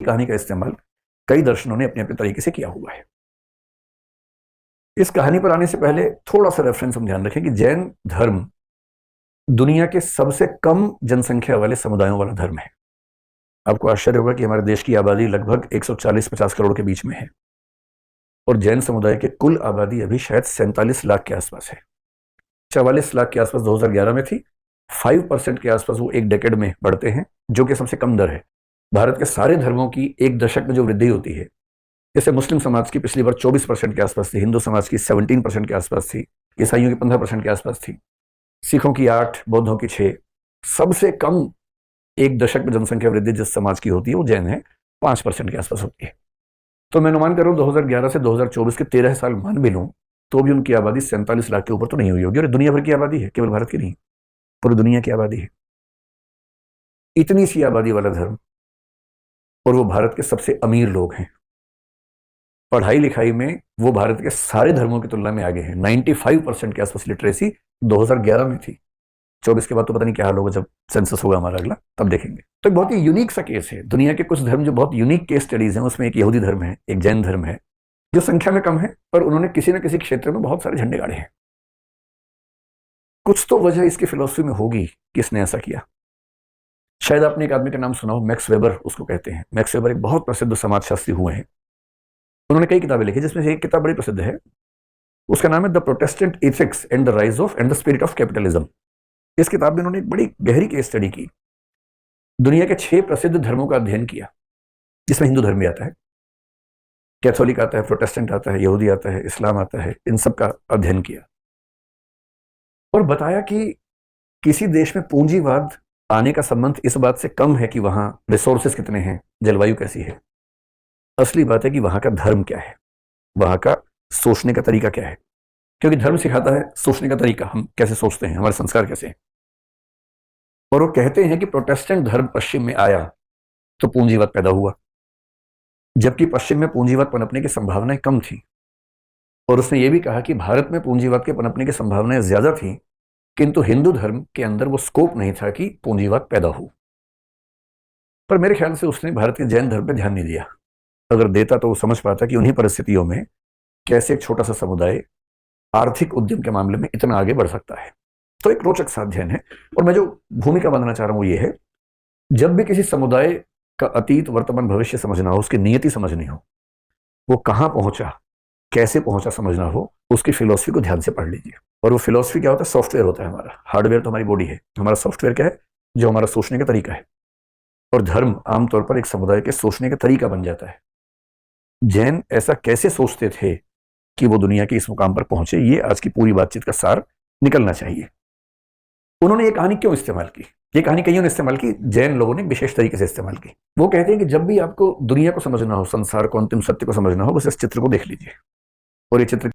कहानी का इस्तेमाल कई दर्शनों ने अपने अपने तरीके से किया हुआ है। इस कहानी पर आने से पहले थोड़ा सा रेफरेंस हम ध्यान रखें कि जैन धर्म दुनिया के सबसे कम जनसंख्या वाले समुदायों वाला धर्म है। आपको आश्चर्य होगा कि हमारे देश की आबादी लगभग 140-50 करोड़ के बीच में है और जैन समुदाय की कुल आबादी अभी शायद 47 लाख के आसपास है। 44 लाख के आसपास 2011 में थी। 5% के आसपास वो एक डेकेड में बढ़ते हैं, जो कि सबसे कम दर है। भारत के सारे धर्मों की एक दशक में जो वृद्धि होती है, जैसे मुस्लिम समाज की पिछली बार 24% के आसपास थी, हिंदू समाज की 17% के आसपास थी, ईसाइयों की 15% के आसपास थी, सिखों की 8, बौद्धों की 6। सबसे कम एक दशक में जनसंख्या वृद्धि जिस समाज की होती है वो जैन है, 5% के आसपास होती है। तो मैं अनुमान करूं 2011 से 2024 के 13 साल मान भी लूं तो भी उनकी आबादी 47 लाख के ऊपर तो नहीं हुई होगी। और दुनिया भर की आबादी है, केवल भारत की नहीं, पूरी दुनिया की आबादी है। इतनी सी आबादी वाला धर्म, और वो भारत के सबसे अमीर लोग हैं। पढ़ाई लिखाई में वो भारत के सारे धर्मों की तुलना में आगे हैं। 95% के आसपास लिटरेसी 2011 में थी। 24 के बाद तो पता नहीं क्या हाल होगा, जब सेंसस होगा हमारा अगला, तब देखेंगे। तो एक बहुत ही यूनिक सा केस है। दुनिया के कुछ धर्म जो बहुत यूनिक केस स्टडीज हैं, उसमें एक यहूदी धर्म है, एक जैन धर्म है, जो संख्या में कम है, पर उन्होंने किसी न किसी क्षेत्र में बहुत सारे झंडे गाड़े हैं। कुछ तो वजह इसकी फिलॉसफी में होगी कि इसने ऐसा किया। शायद आपने एक आदमी का नाम सुना हो, मैक्स वेबर उसको कहते हैं। मैक्स वेबर एक बहुत प्रसिद्ध समाजशास्त्री हुए हैं। उन्होंने कई किताबें लिखी, जिसमें से एक किताब बड़ी प्रसिद्ध है, उसका नाम है the Protestant ethics and the rise of and the spirit of capitalism. इस किताब में उन्होंने एक बड़ी गहरी केस स्टडी की, दुनिया के 6 प्रसिद्ध धर्मों का अध्ययन किया, जिसमें हिंदू धर्म भी आता है, कैथोलिक आता है, प्रोटेस्टेंट आता है, यहूदी आता है, इस्लाम आता है। इन सब का अध्ययन किया और बताया कि किसी देश में पूंजीवाद आने का संबंध इस बात से कम है कि वहां रिसोर्सेस कितने हैं, जलवायु कैसी है। असली बात है कि वहां का धर्म क्या है, वहां का सोचने का तरीका क्या है। क्योंकि धर्म सिखाता है सोचने का तरीका, हम कैसे सोचते हैं, हमारे संस्कार कैसे हैं। और वो कहते हैं कि प्रोटेस्टेंट धर्म पश्चिम में आया तो पूंजीवाद पैदा हुआ, जबकि पश्चिम में पूंजीवाद पनपने की संभावनाएं कम थी। और उसने ये भी कहा कि भारत में पूंजीवाद के पनपने की संभावनाएं ज्यादा थी, किंतु हिंदू धर्म के अंदर वो स्कोप नहीं था कि पूंजीवाद पैदा हो। पर मेरे ख्याल से उसने भारत के जैन धर्म पर ध्यान नहीं दिया। अगर देता तो वो समझ पाता कि उन्हीं परिस्थितियों में कैसे एक छोटा सा समुदाय आर्थिक उद्यम के मामले में इतना आगे बढ़ सकता है। तो एक रोचक सा अध्ययन है। और मैं जो भूमिका बांधना चाह रहा हूं वो ये है, जब भी किसी समुदाय का अतीत, वर्तमान, भविष्य समझना हो, उसकी नियति समझनी हो, वो कहां पहुंचा, कैसे पहुंचा समझना हो, उसकी फिलॉसफी को ध्यान से पढ़ लीजिए। और वो फिलॉसफी क्या होता है? सॉफ्टवेयर होता है हमारा। हार्डवेयर तो हमारी बॉडी है, हमारा सॉफ्टवेयर क्या है? जो हमारा सोचने का तरीका है। और धर्म आमतौर पर एक समुदाय के सोचने का तरीका बन जाता है। जैन ऐसा कैसे सोचते थे कि वो दुनिया के इस मुकाम पर पहुंचे, ये आज की पूरी बातचीत का सार निकलना चाहिए। उन्होंने ये कहानी क्यों इस्तेमाल की? ये कहानी कईयों ने इस्तेमाल की, जैन लोगों ने विशेष तरीके से इस्तेमाल की। वो कहते हैं कि जब भी आपको दुनिया को समझना हो, संसार को, अंतिम सत्य को समझना हो, बस इस चित्र को देख लीजिए। और ये चित्र